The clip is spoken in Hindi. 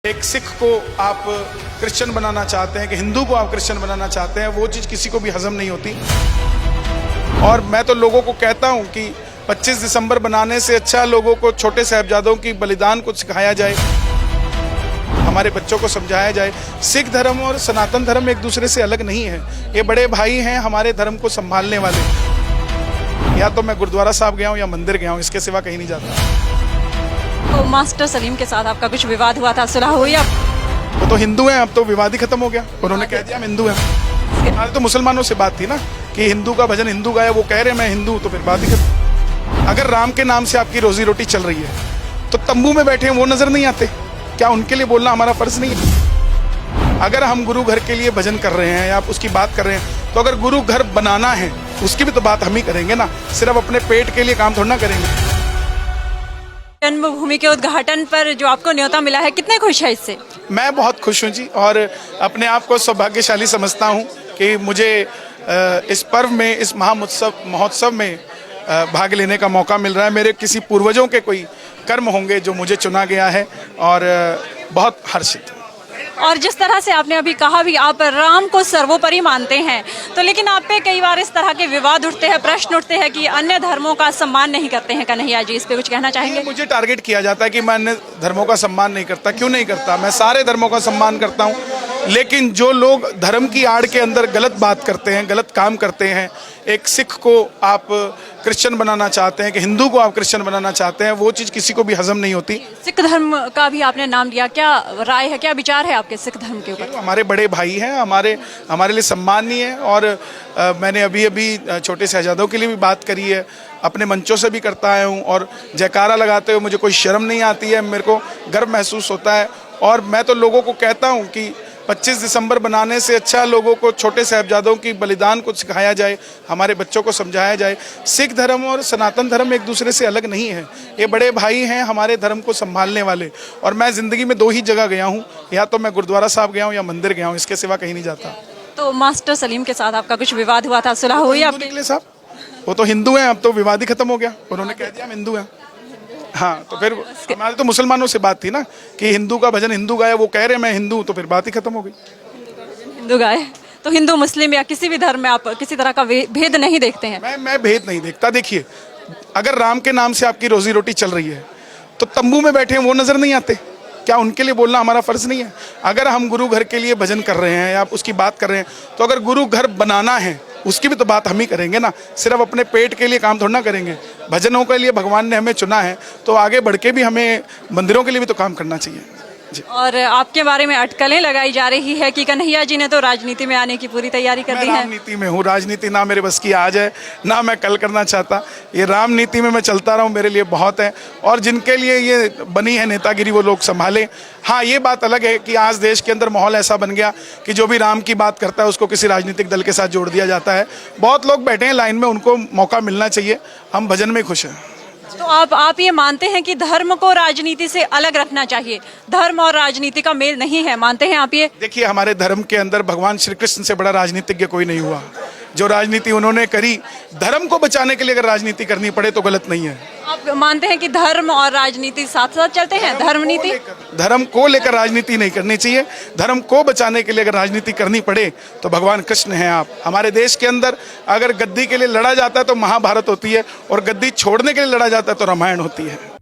एक सिख को आप क्रिश्चियन बनाना चाहते हैं कि हिंदू को आप क्रिश्चियन बनाना चाहते हैं, वो चीज़ किसी को भी हजम नहीं होती। और मैं तो लोगों को कहता हूं कि 25 दिसंबर बनाने से अच्छा लोगों को छोटे साहिबजादों की बलिदान को सिखाया जाए, हमारे बच्चों को समझाया जाए। सिख धर्म और सनातन धर्म एक दूसरे से अलग नहीं है, ये बड़े भाई हैं हमारे धर्म को संभालने वाले। या तो मैं गुरुद्वारा साहब गया हूँ या मंदिर गया हूँ, इसके सिवा कहीं नहीं जाता। तो मास्टर सलीम के साथ आपका कुछ विवाद हुआ था, सुलह हुई? अब वो तो हिंदू हैं, अब तो विवाद ही खत्म हो गया। उन्होंने कह दिया हम हिंदू हैं। हमारे तो मुसलमानों से बात थी ना कि हिंदू का भजन हिंदू गाया, वो कह रहे मैं हिंदू, तो फिर बात ही खत्म। अगर राम के नाम से आपकी रोजी रोटी चल रही है तो तंबू में बैठे हैं वो नजर नहीं आते? क्या उनके लिए बोलना हमारा फर्ज नहीं है? अगर हम गुरु घर के लिए भजन कर रहे हैं या आप उसकी बात कर रहे हैं, तो अगर गुरु घर बनाना है उसकी भी तो बात हम ही करेंगे ना, सिर्फ अपने पेट के लिए काम थोड़ा ना करेंगे। जन्मभूमि के उद्घाटन पर जो आपको न्योता मिला है, कितने खुश है इससे? मैं बहुत खुश हूँ जी, और अपने आप को सौभाग्यशाली समझता हूँ कि मुझे इस पर्व में, इस महोत्सव में भाग लेने का मौका मिल रहा है। मेरे किसी पूर्वजों के कोई कर्म होंगे जो मुझे चुना गया है, और बहुत हर्षित। और जिस तरह से आपने अभी कहा भी, आप राम को सर्वोपरि मानते हैं, तो लेकिन आप पे कई बार इस तरह के विवाद उठते हैं, प्रश्न उठते हैं कि अन्य धर्मों का सम्मान नहीं करते हैं कन्हैया जी, इस पे कुछ कहना चाहेंगे? मुझे टारगेट किया जाता है कि मैं अन्य धर्मों का सम्मान नहीं करता। क्यों नहीं करता? मैं सारे धर्मों का सम्मान करता हूँ, लेकिन जो लोग धर्म की आड़ के अंदर गलत बात करते हैं, गलत काम करते हैं, एक सिख को आप क्रिश्चियन बनाना चाहते हैं कि हिंदू को आप क्रिश्चियन बनाना चाहते हैं, वो चीज़ किसी को भी हजम नहीं होती। सिख धर्म का भी आपने नाम लिया, क्या राय है, क्या विचार है आपके सिख धर्म के ऊपर? हमारे बड़े भाई हैं, हमारे लिए सम्माननीय है। और मैंने अभी छोटे शहजादों के लिए भी बात करी है, अपने मंचों से भी करता आया हूँ, और जयकारा लगाते हुए मुझे कोई शर्म नहीं आती है, मेरे को गर्व महसूस होता है। और मैं तो लोगों को कहता हूँ कि 25 दिसंबर बनाने से अच्छा लोगों को छोटे साहिबजादों की बलिदान को सिखाया जाए, हमारे बच्चों को समझाया जाए। सिख धर्म और सनातन धर्म एक दूसरे से अलग नहीं है, ये बड़े भाई हैं हमारे धर्म को संभालने वाले। और मैं ज़िंदगी में 2 ही जगह गया हूँ, या तो मैं गुरुद्वारा साहब गया हूँ या मंदिर गया हूँ, इसके सिवा कहीं नहीं जाता। तो मास्टर सलीम के साथ आपका कुछ विवाद हुआ था, सुलह हुई आपकी? निकले साहब, वो तो हिंदू हैं, अब तो विवाद ही खत्म हो गया। उन्होंने कह दिया हम हिंदू हैं। हाँ, तो फिर हमारे तो मुसलमानों से बात थी ना कि हिंदू का भजन हिंदू गाया, वो कह रहे मैं हिंदू, तो फिर बात ही खत्म हो गई। हिंदू गाए तो हिंदू मुस्लिम या किसी भी धर्म में आप किसी तरह का भेद नहीं देखते हैं? मैं भेद नहीं देखता। देखिए, अगर राम के नाम से आपकी रोजी रोटी चल रही है तो तंबू में बैठे हैं वो नजर नहीं आते? क्या उनके लिए बोलना हमारा फर्ज नहीं है? अगर हम गुरु घर के लिए भजन कर रहे हैं या आप उसकी बात कर रहे हैं, तो अगर गुरु घर बनाना है उसकी भी तो बात हम ही करेंगे ना, सिर्फ अपने पेट के लिए काम थोड़ा ना करेंगे। भजनों के लिए भगवान ने हमें चुना है, तो आगे बढ़ के भी हमें मंदिरों के लिए भी तो काम करना चाहिए जी। और आपके बारे में अटकलें लगाई जा रही है कि कन्हैया जी ने तो राजनीति में आने की पूरी तैयारी कर दी है। राजनीति में हूँ, राजनीति ना मेरे बस की आज है, ना मैं कल करना चाहता। ये रामनीति में मैं चलता रहूँ, मेरे लिए बहुत है। और जिनके लिए ये बनी है नेतागिरी, वो लोग संभालें। हाँ, ये बात अलग है कि आज देश के अंदर माहौल ऐसा बन गया कि जो भी राम की बात करता है उसको किसी राजनीतिक दल के साथ जोड़ दिया जाता है। बहुत लोग बैठे हैं लाइन में, उनको मौका मिलना चाहिए। हम भजन में खुश हैं। तो आप ये मानते हैं कि धर्म को राजनीति से अलग रखना चाहिए, धर्म और राजनीति का मेल नहीं है, मानते हैं आप ये? देखिए, हमारे धर्म के अंदर भगवान श्री कृष्ण से बड़ा राजनीतिज्ञ कोई नहीं हुआ। जो राजनीति उन्होंने करी, धर्म को बचाने के लिए अगर राजनीति करनी पड़े तो गलत नहीं है। आप मानते हैं कि धर्म और राजनीति साथ साथ चलते हैं? धर्म को लेकर राजनीति नहीं करनी चाहिए। धर्म को बचाने के लिए अगर राजनीति करनी पड़े तो भगवान कृष्ण हैं आप। हमारे देश के अंदर अगर गद्दी के लिए लड़ा जाता है तो महाभारत होती है, और गद्दी छोड़ने के लिए लड़ा जाता है तो रामायण होती है।